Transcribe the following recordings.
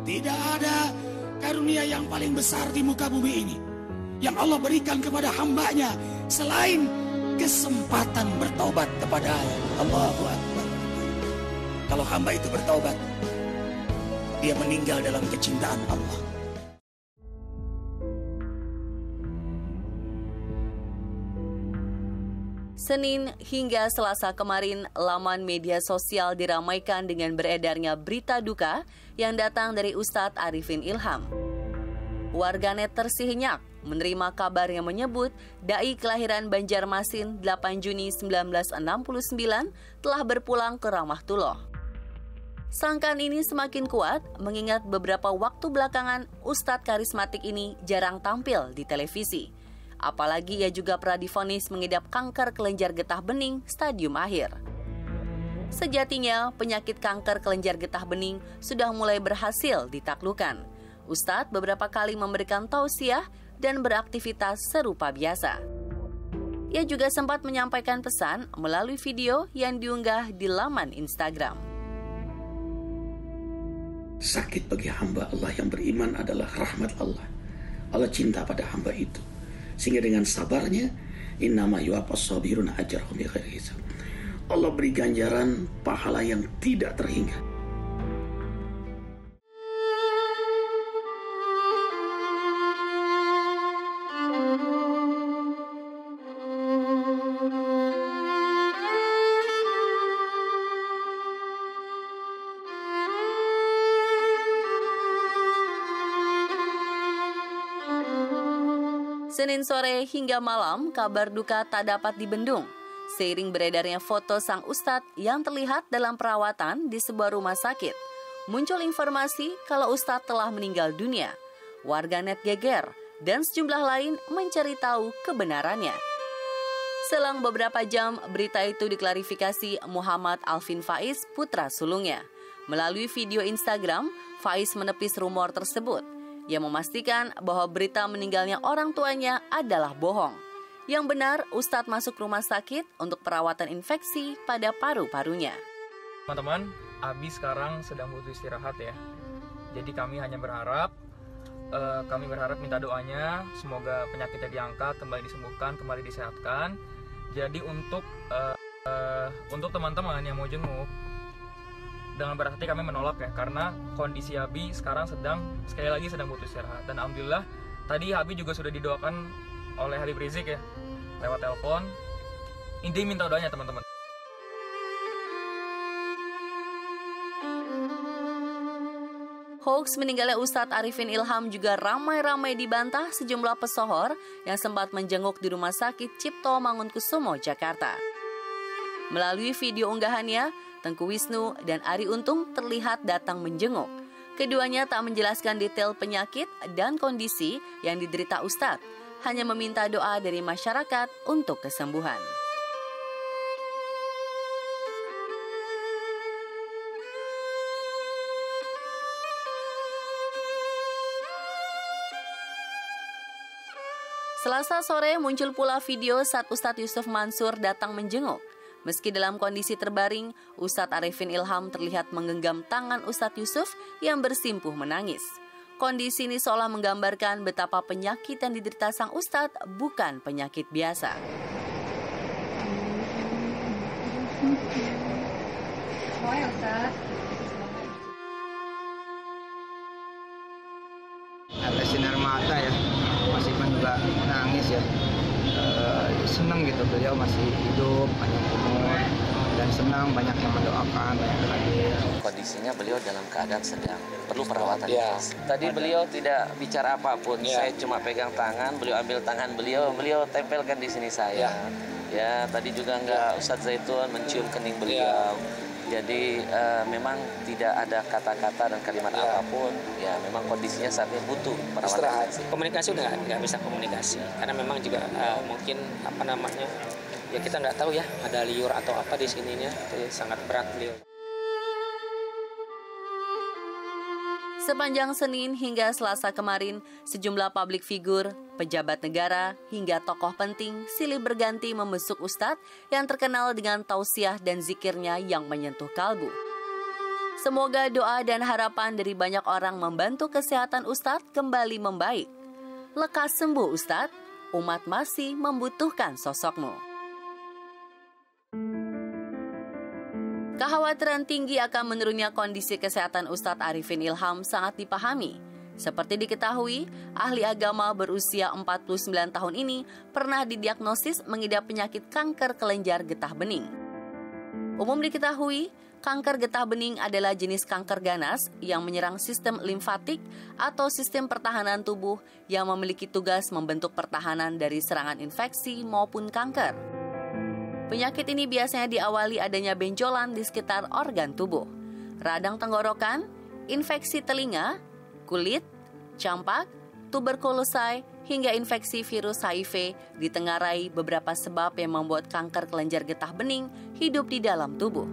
Tidak ada karunia yang paling besar di muka bumi ini yang Allah berikan kepada hambanya selain kesempatan bertaubat kepada Allahu Akbar. Kalau hamba itu bertaubat, dia meninggal dalam kecintaan Allah. Senin hingga Selasa kemarin, laman media sosial diramaikan dengan beredarnya berita duka yang datang dari Ustadz Arifin Ilham. Warganet tersihnyak menerima kabar yang menyebut dai kelahiran Banjarmasin 8 Juni 1969 telah berpulang ke Rahmatullah. Sangkaan ini semakin kuat mengingat beberapa waktu belakangan Ustadz karismatik ini jarang tampil di televisi. Apalagi ia juga pernah divonis mengidap kanker kelenjar getah bening stadium akhir. Sejatinya, penyakit kanker kelenjar getah bening sudah mulai berhasil ditaklukkan. Ustadz beberapa kali memberikan tausiah dan beraktivitas serupa biasa. Ia juga sempat menyampaikan pesan melalui video yang diunggah di laman Instagram. Sakit bagi hamba Allah yang beriman adalah rahmat Allah. Allah cinta pada hamba itu. Sehingga dengan sabarnya, innama yuwaffas sabiruna ajrahum bighairi hisab. Allah beri ganjaran pahala yang tidak terhingga. Senin sore hingga malam, kabar duka tak dapat dibendung. Seiring beredarnya foto sang ustadz yang terlihat dalam perawatan di sebuah rumah sakit, muncul informasi kalau ustadz telah meninggal dunia. Warganet geger dan sejumlah lain mencari tahu kebenarannya. Selang beberapa jam, berita itu diklarifikasi Muhammad Alvin Faiz, putra sulungnya. Melalui video Instagram, Faiz menepis rumor tersebut. Ia memastikan bahwa berita meninggalnya orang tuanya adalah bohong. Yang benar, Ustadz masuk rumah sakit untuk perawatan infeksi pada paru-parunya. Teman-teman, Abi sekarang sedang butuh istirahat ya. Jadi kami hanya berharap, minta doanya, semoga penyakitnya diangkat, kembali disembuhkan, kembali disehatkan. Jadi untuk teman-teman yang mau jenguk, dengan berarti kami menolak ya, karena kondisi Abi sekarang sekali lagi sedang butuh istirahat. Dan alhamdulillah tadi Abi juga sudah didoakan oleh Habib Rizik ya, lewat telepon. Inti minta doanya teman-teman. Hoax meninggalnya Ustadz Arifin Ilham juga ramai-ramai dibantah sejumlah pesohor yang sempat menjenguk di Rumah Sakit Cipto Mangunkusumo, Jakarta. Melalui video unggahannya, Tengku Wisnu dan Ari Untung terlihat datang menjenguk. Keduanya tak menjelaskan detail penyakit dan kondisi yang diderita Ustadz, hanya meminta doa dari masyarakat untuk kesembuhan. Selasa sore muncul pula video saat Ustadz Yusuf Mansur datang menjenguk. Meski dalam kondisi terbaring, Ustadz Arifin Ilham terlihat menggenggam tangan Ustadz Yusuf yang bersimpuh menangis. Kondisi ini seolah menggambarkan betapa penyakit yang diderita sang Ustadz bukan penyakit biasa. Ada sinar mata ya, masih pun juga nangis ya. Senang gitu, beliau masih hidup, panjang umur, dan senang banyak yang mendoakan, banyak yang hadir. Kondisinya beliau dalam keadaan sedang perlu perawatan. Ya. Tadi beliau tidak bicara apapun, saya cuma pegang tangan, beliau ambil tangan beliau tempelkan di sini saya. Ya, tadi juga Ustadz Zaitun mencium kening beliau. Jadi memang tidak ada kata-kata dan kalimat apapun. Ya, memang kondisinya saat ini butuh perawatan. Komunikasi udah nggak bisa komunikasi, karena memang juga mungkin ya kita nggak tahu ya ada liur atau apa di sininya, itu sangat berat beliau. Sepanjang Senin hingga Selasa kemarin, sejumlah publik figur, pejabat negara, hingga tokoh penting silih berganti membesuk Ustadz yang terkenal dengan tausiah dan zikirnya yang menyentuh kalbu. Semoga doa dan harapan dari banyak orang membantu kesehatan Ustadz kembali membaik. Lekas sembuh Ustadz, umat masih membutuhkan sosokmu. Kekhawatiran tinggi akan menurunnya kondisi kesehatan Ustadz Arifin Ilham sangat dipahami. Seperti diketahui, ahli agama berusia 49 tahun ini pernah didiagnosis mengidap penyakit kanker kelenjar getah bening. Umum diketahui, kanker getah bening adalah jenis kanker ganas yang menyerang sistem limfatik atau sistem pertahanan tubuh yang memiliki tugas membentuk pertahanan dari serangan infeksi maupun kanker. Penyakit ini biasanya diawali adanya benjolan di sekitar organ tubuh, radang tenggorokan, infeksi telinga, kulit, campak, tuberkulosis, hingga infeksi virus HIV ditengarai beberapa sebab yang membuat kanker kelenjar getah bening hidup di dalam tubuh.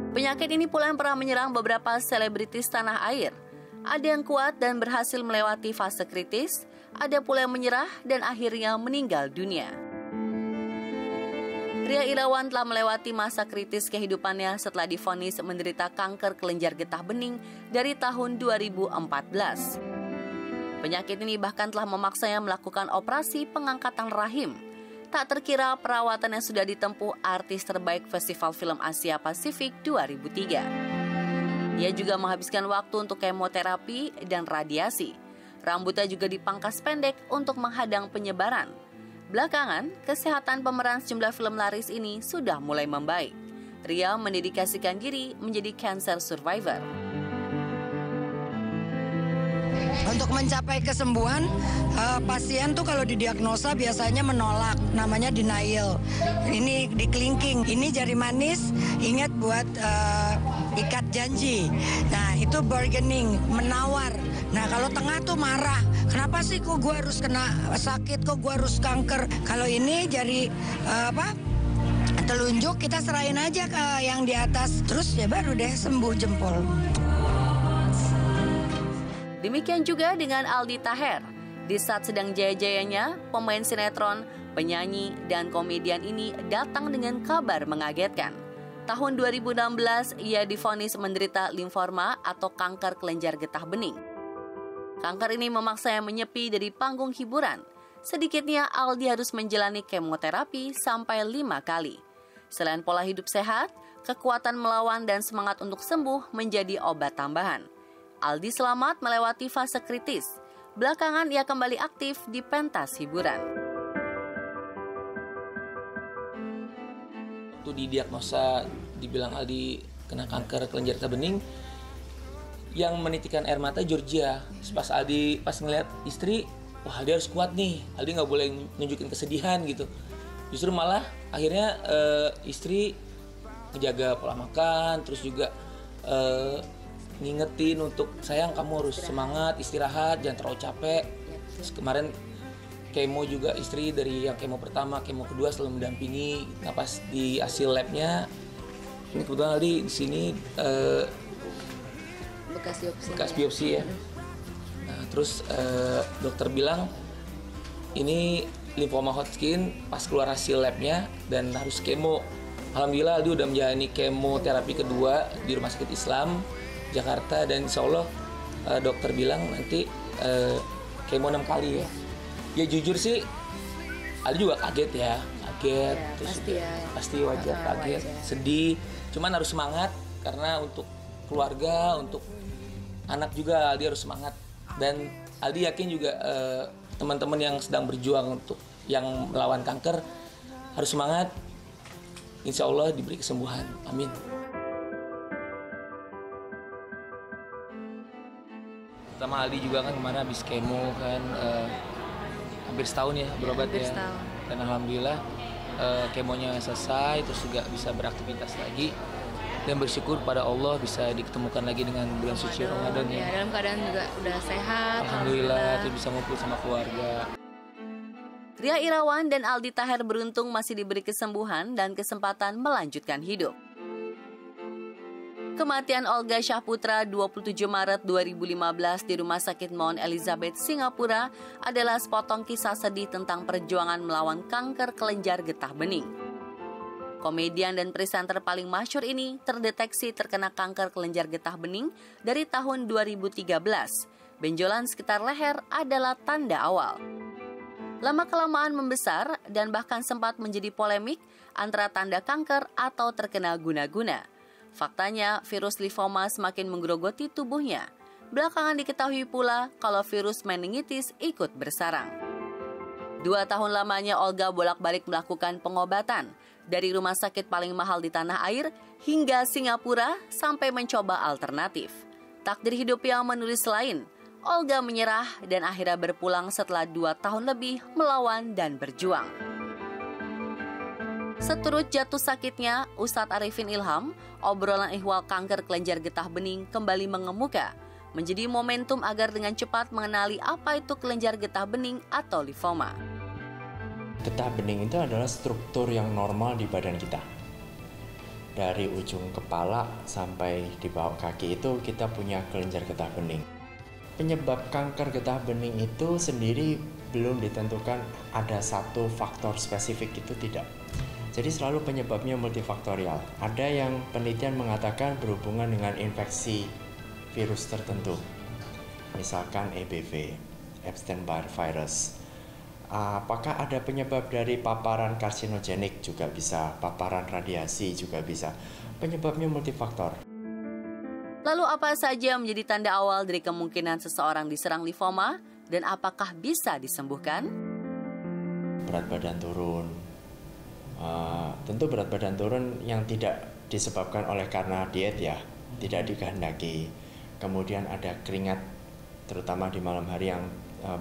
Penyakit ini pula yang pernah menyerang beberapa selebritis tanah air. Ada yang kuat dan berhasil melewati fase kritis, ada pula yang menyerah dan akhirnya meninggal dunia. Ria Irawan telah melewati masa kritis kehidupannya setelah divonis menderita kanker kelenjar getah bening dari tahun 2014. Penyakit ini bahkan telah memaksanya melakukan operasi pengangkatan rahim. Tak terkira perawatan yang sudah ditempuh artis terbaik Festival Film Asia Pasifik 2003. Ia juga menghabiskan waktu untuk kemoterapi dan radiasi. Rambutnya juga dipangkas pendek untuk menghadang penyebaran. Belakangan, kesehatan pemeran sejumlah film laris ini sudah mulai membaik. Ria mendedikasikan diri menjadi cancer survivor. Untuk mencapai kesembuhan, pasien tuh kalau didiagnosa biasanya menolak, namanya denial. Ini dikelingking, ini jari manis, ingat buat ikat janji. Nah itu bargaining, menawar. Nah kalau tengah tuh marah, kenapa sih kok gue harus kena sakit, kok gue harus kanker. Kalau ini jari telunjuk kita serahin aja ke yang di atas, terus ya baru deh sembuh jempol. Demikian juga dengan Aldi Taher. Di saat sedang jaya-jayanya, pemain sinetron, penyanyi, dan komedian ini datang dengan kabar mengagetkan. Tahun 2016, ia divonis menderita limfoma atau kanker kelenjar getah bening. Kanker ini memaksanya menyepi dari panggung hiburan. Sedikitnya Aldi harus menjalani kemoterapi sampai 5 kali. Selain pola hidup sehat, kekuatan melawan dan semangat untuk sembuh menjadi obat tambahan. Aldi selamat melewati fase kritis. Belakangan ia kembali aktif di pentas hiburan. Waktu didiagnosa dibilang Aldi kena kanker kelenjar getah bening, yang menitikkan air mata Georgia. Pas Aldi ngeliat istri, wah dia harus kuat nih, Aldi nggak boleh nunjukin kesedihan gitu. Justru malah akhirnya istri menjaga pola makan, terus juga ngingetin untuk sayang kamu harus semangat, istirahat, jangan terlalu capek. Terus kemarin kemo juga istri dari yang kemo pertama, kemo kedua selalu mendampingi. Nah pas di hasil labnya, ini kebetulan Aldi di sini bekas biopsi ya. Nah terus dokter bilang ini limfoma Hodgkin pas keluar hasil labnya dan harus kemo. Alhamdulillah Aldi udah menjalani kemoterapi kedua di Rumah Sakit Islam Jakarta dan insya Allah dokter bilang nanti kemo 6 kali ya. Ya jujur sih Aldi juga kaget ya, terus pasti wajar kaget, sedih. Cuman harus semangat karena untuk keluarga, untuk anak juga Aldi harus semangat. Dan Aldi yakin juga teman-teman yang sedang berjuang untuk yang melawan kanker harus semangat. Insya Allah diberi kesembuhan. Amin. Pertama Aldi juga kan kemana habis kemo kan hampir setahun ya berobat ya. Dan alhamdulillah kemonya selesai, terus juga bisa beraktivitas lagi. Dan bersyukur pada Allah bisa diketemukan lagi dengan bulan suci Ramadan ya. Dalam keadaan juga udah sehat. Alhamdulillah, terus bisa ngumpul sama keluarga. Ria Irawan dan Aldi Taher beruntung masih diberi kesembuhan dan kesempatan melanjutkan hidup. Kematian Olga Syahputra 27 Maret 2015 di Rumah Sakit Mount Elizabeth, Singapura adalah sepotong kisah sedih tentang perjuangan melawan kanker kelenjar getah bening. Komedian dan presenter paling masyhur ini terdeteksi terkena kanker kelenjar getah bening dari tahun 2013. Benjolan sekitar leher adalah tanda awal. Lama-kelamaan membesar dan bahkan sempat menjadi polemik antara tanda kanker atau terkena guna-guna. Faktanya, virus limfoma semakin menggerogoti tubuhnya. Belakangan diketahui pula kalau virus meningitis ikut bersarang. 2 tahun lamanya Olga bolak-balik melakukan pengobatan dari rumah sakit paling mahal di tanah air hingga Singapura sampai mencoba alternatif. Takdir hidup yang menulis lain, Olga menyerah dan akhirnya berpulang setelah 2 tahun lebih melawan dan berjuang. Seturut jatuh sakitnya, Ustadz Arifin Ilham, obrolan ihwal kanker kelenjar getah bening kembali mengemuka, menjadi momentum agar dengan cepat mengenali apa itu kelenjar getah bening atau limfoma. Getah bening itu adalah struktur yang normal di badan kita. Dari ujung kepala sampai di bawah kaki itu kita punya kelenjar getah bening. Penyebab kanker getah bening itu sendiri belum ditentukan ada satu faktor spesifik, itu tidak. Jadi selalu penyebabnya multifaktorial. Ada yang penelitian mengatakan berhubungan dengan infeksi virus tertentu. Misalkan EBV, Epstein-Barr virus. Apakah ada penyebab dari paparan karsinogenik? Juga bisa, paparan radiasi juga bisa. Penyebabnya multifaktor. Lalu apa saja menjadi tanda awal dari kemungkinan seseorang diserang limfoma dan apakah bisa disembuhkan? Berat badan turun. Tentu berat badan turun yang tidak disebabkan oleh karena diet ya, tidak dikehendaki. Kemudian ada keringat, terutama di malam hari yang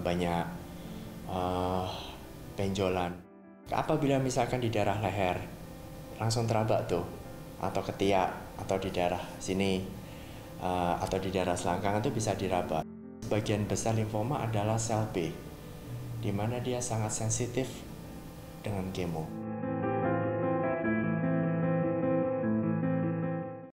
banyak benjolan. Apabila misalkan di daerah leher langsung terabak tuh, atau ketiak, atau di daerah sini, atau di daerah selangkangan itu bisa diraba. Sebagian besar limfoma adalah sel B, di mana dia sangat sensitif dengan kemo.